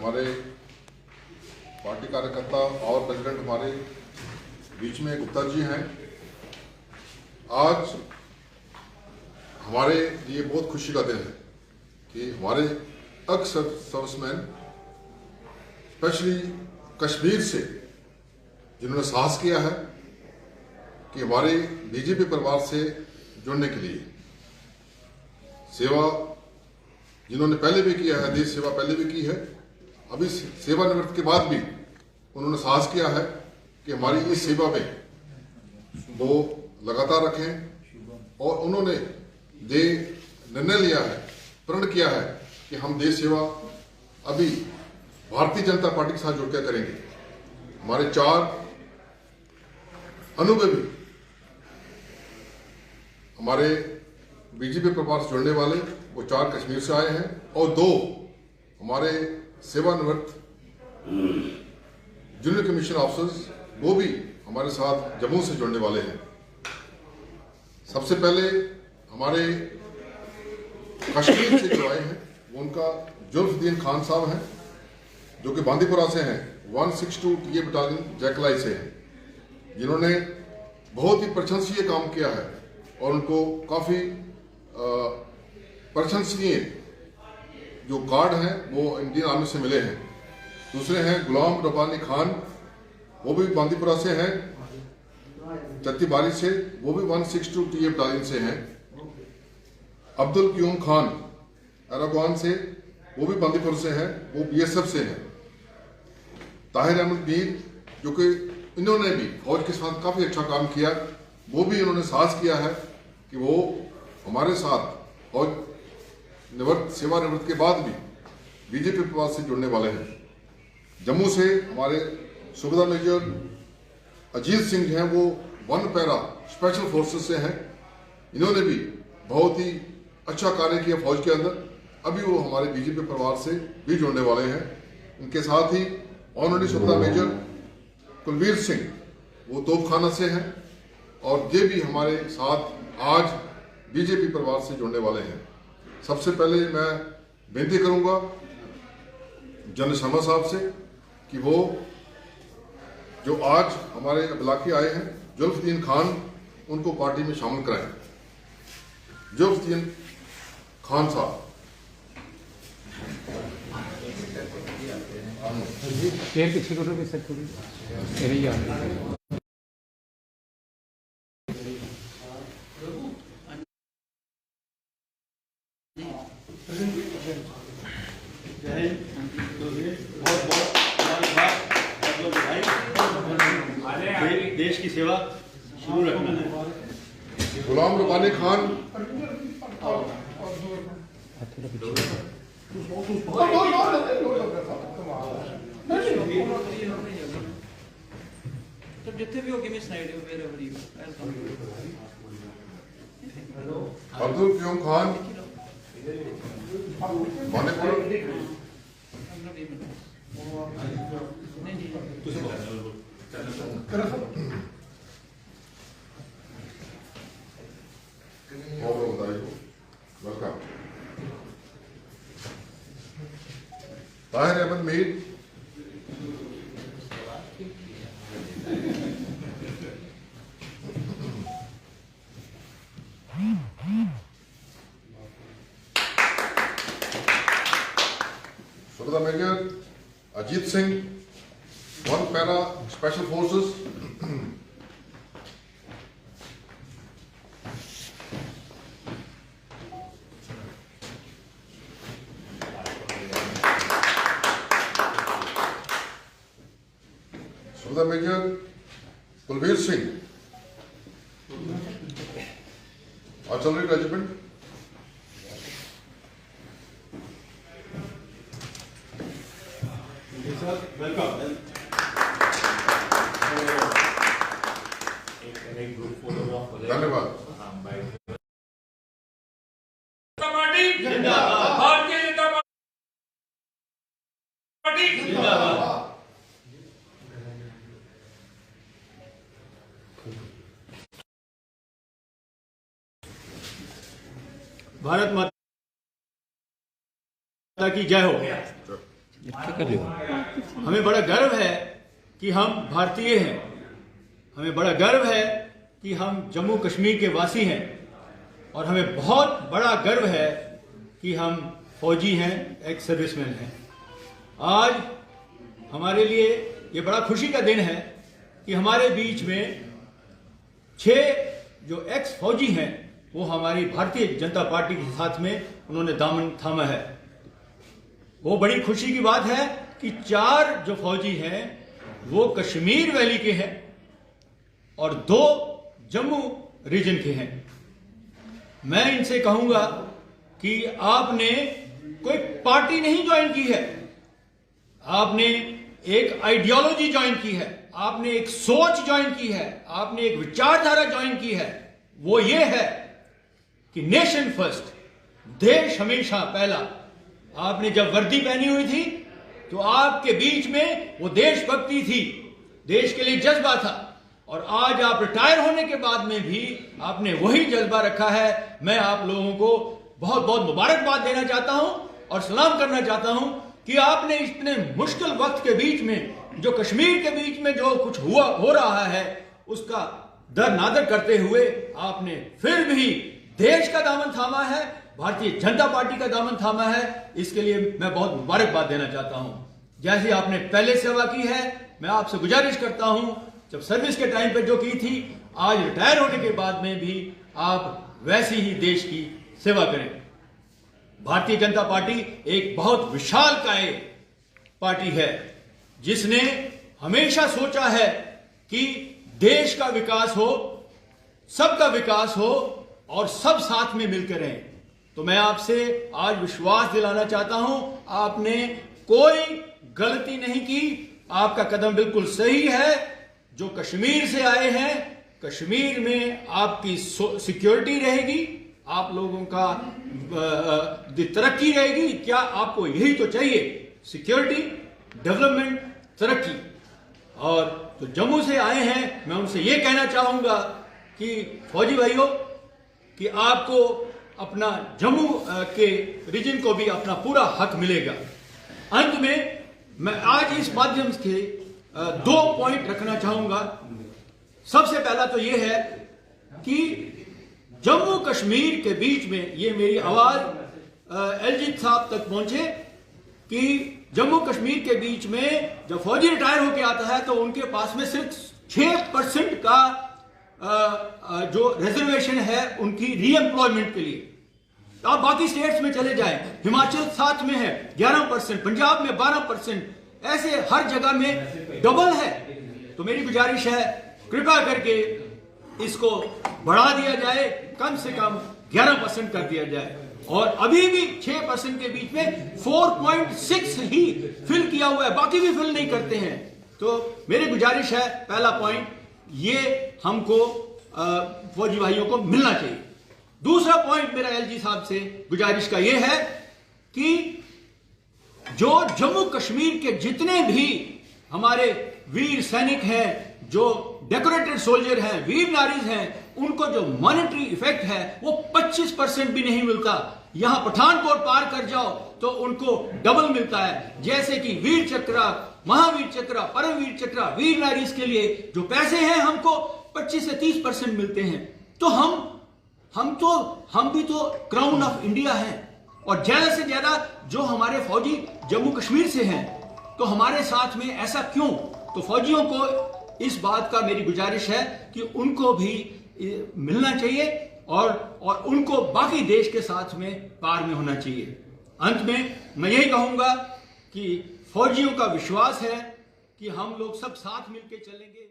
हमारे पार्टी कार्यकर्ता और प्रेसिडेंट हमारे बीच में गुप्ता जी हैं। आज हमारे लिए बहुत खुशी का दिन है कि हमारे अक्सर सर्विसमैन स्पेशली कश्मीर से जिन्होंने साहस किया है कि हमारे बीजेपी परिवार से जुड़ने के लिए सेवा जिन्होंने पहले भी किया है, देश सेवा पहले भी की है, अभी सेवानिवृत्ति के बाद भी उन्होंने साहस किया है कि हमारी इस सेवा में वो लगातार रखें और उन्होंने निर्णय लिया है, प्रण किया है कि हम देश सेवा अभी भारतीय जनता पार्टी के साथ जुड़कर करेंगे। हमारे 4 अनुभवी हमारे बीजेपी परिवार से जुड़ने वाले वो 4 कश्मीर से आए हैं और 2 हमारे सेवानिवृत्त जूनियर कमीशन ऑफिसर्स वो भी हमारे साथ जम्मू से जुड़ने वाले हैं। सबसे पहले हमारे कश्मीर से जो आए हैं वो उनका जुल्फुद्दीन खान साहब हैं जो कि बांदीपुरा से हैं, 162 टीए बटालियन जैकलाई से हैं, जिन्होंने बहुत ही प्रशंसनीय काम किया है और उनको काफ़ी प्रशंसनीय जो कार्ड हैं वो इंडियन आर्मी से मिले हैं। दूसरे हैं गुलाम रब्बानी खान, वो भी बांदीपुरा से हैं, चत्तीबारी से, वो भी 162 टीए बटालियन से हैं। अब्दुल क्यूम खान अरागवान से, वो भी बांदीपुर से हैं, वो बीएसएफ से हैं। ताहिर अहमद मीर जो कि इन्होंने भी फौज के साथ काफ़ी अच्छा काम किया, वो भी इन्होंने साहस किया है कि वो हमारे साथ फौज सेवानिवृत्ति के बाद भी बीजेपी परिवार से जुड़ने वाले हैं। जम्मू से हमारे सूबेदार मेजर अजीत सिंह हैं, वो 1 पैरा स्पेशल फोर्सेस से हैं। इन्होंने भी बहुत ही अच्छा कार्य किया फौज के अंदर, अभी वो हमारे बीजेपी परिवार से भी जुड़ने वाले हैं। इनके साथ ही ऑनरेरी सूबेदार मेजर कुलवीर सिंह वो तोपखाना से हैं और ये भी हमारे साथ आज बीजेपी परिवार से जुड़ने वाले हैं। सबसे पहले मैं बेनती करूंगा जनरल शर्मा साहब से कि वो जो आज हमारे इलाके आए हैं जुल्फुद्दीन खान, उनको पार्टी में शामिल कराएं। जुल्फुद्दीन खान साहब। चेयर पीछे करो भी सर थोड़ी यही आ रही है। देश की सेवा शुरू रखना है। गुलाम रब्बानी खान तो जितने भी होगी मैं स्लाइड है मेरे बड़ी अब्दुल क्यूम खान बांदीपुर, ताहिर अहमद मीर सूबेदार major Ajit Singh 1 para special forces, सूबेदार major Kulvir Singh artillery regiment, धन्यवाद। भारतीय जनता पार्टी जिंदाबाद। भारत माता की जय हो। कर रहे हो। हमें बड़ा गर्व है कि हम भारतीय हैं, हमें बड़ा गर्व है कि हम जम्मू कश्मीर के वासी हैं, और हमें बहुत बड़ा गर्व है कि हम फौजी हैं, एक सर्विसमैन हैं। आज हमारे लिए ये बड़ा खुशी का दिन है कि हमारे बीच में 6 जो एक्स फौजी हैं वो हमारी भारतीय जनता पार्टी के साथ में उन्होंने दामन थामा है। वो बड़ी खुशी की बात है कि 4 जो फौजी हैं वो कश्मीर वैली के हैं और 2 जम्मू रीजन के हैं। मैं इनसे कहूंगा कि आपने कोई पार्टी नहीं ज्वाइन की है, आपने एक आइडियोलॉजी ज्वाइन की है, आपने एक सोच ज्वाइन की है, आपने एक विचारधारा ज्वाइन की है। वो ये है कि नेशन फर्स्ट, देश हमेशा पहला। आपने जब वर्दी पहनी हुई थी तो आपके बीच में वो देशभक्ति थी, देश के लिए जज्बा था, और आज आप रिटायर होने के बाद में भी आपने वही जज्बा रखा है। मैं आप लोगों को बहुत बहुत मुबारकबाद देना चाहता हूं और सलाम करना चाहता हूं कि आपने इतने मुश्किल वक्त के बीच में, जो कश्मीर के बीच में जो कुछ हो रहा है, उसका दर नादर करते हुए आपने फिर भी देश का दामन थामा है, भारतीय जनता पार्टी का दामन थामा है। इसके लिए मैं बहुत मुबारकबाद देना चाहता हूं। जैसे आपने पहले सेवा की है, मैं आपसे गुजारिश करता हूं, जब सर्विस के टाइम पे जो की थी, आज रिटायर होने के बाद में भी आप वैसी ही देश की सेवा करें। भारतीय जनता पार्टी एक बहुत विशालकाय पार्टी है जिसने हमेशा सोचा है कि देश का विकास हो, सबका विकास हो और सब साथ में मिलकर रहें। तो मैं आपसे आज विश्वास दिलाना चाहता हूं, आपने कोई गलती नहीं की, आपका कदम बिल्कुल सही है। जो कश्मीर से आए हैं, कश्मीर में आपकी सिक्योरिटी रहेगी, आप लोगों का तरक्की रहेगी। क्या आपको यही तो चाहिए? सिक्योरिटी, डेवलपमेंट, तरक्की। और तो जम्मू से आए हैं, मैं उनसे ये कहना चाहूंगा कि फौजी भाइयों कि आपको अपना जम्मू के रीजन को भी अपना पूरा हक मिलेगा। अंत में मैं आज इस माध्यम से 2 पॉइंट रखना चाहूंगा। सबसे पहला तो यह है कि जम्मू कश्मीर के बीच में, ये मेरी आवाज एलजी साहब तक पहुंचे कि जम्मू कश्मीर के बीच में जब फौजी रिटायर होकर आता है तो उनके पास में सिर्फ 6% का जो रिजर्वेशन है उनकी रीएम्प्लॉयमेंट के लिए। आप बाकी स्टेट्स में चले जाएं, हिमाचल साथ में है 11%, पंजाब में 12%, ऐसे हर जगह में डबल है। तो मेरी गुजारिश है, कृपया करके इसको बढ़ा दिया जाए, कम से कम 11% कर दिया जाए। और अभी भी 6% के बीच में 4.6 ही फिल किया हुआ है, बाकी भी फिल नहीं करते हैं। तो मेरी गुजारिश है, पहला पॉइंट ये हमको फौजी भाइयों को मिलना चाहिए। दूसरा पॉइंट मेरा एलजी साहब से गुजारिश का यह है कि जो जम्मू कश्मीर के जितने भी हमारे वीर सैनिक हैं, जो डेकोरेटेड सोल्जर हैं, वीर नारीज हैं, उनको जो मॉनेटरी इफेक्ट है वो 25% भी नहीं मिलता। यहां पठानकोट पार कर जाओ तो उनको डबल मिलता है। जैसे कि वीर चक्र, महावीर चक्र, परमवीर चक्र, वीर नारीज के लिए जो पैसे हैं हमको 25 से 30% मिलते हैं। तो हम भी तो क्राउन ऑफ इंडिया हैं, और ज्यादा से ज्यादा जो हमारे फौजी जम्मू कश्मीर से हैं, तो हमारे साथ में ऐसा क्यों? तो फौजियों को इस बात का मेरी गुजारिश है कि उनको भी मिलना चाहिए और उनको बाकी देश के साथ में पार में होना चाहिए। अंत में मैं यही कहूंगा कि फौजियों का विश्वास है कि हम लोग सब साथ मिलकर चलेंगे।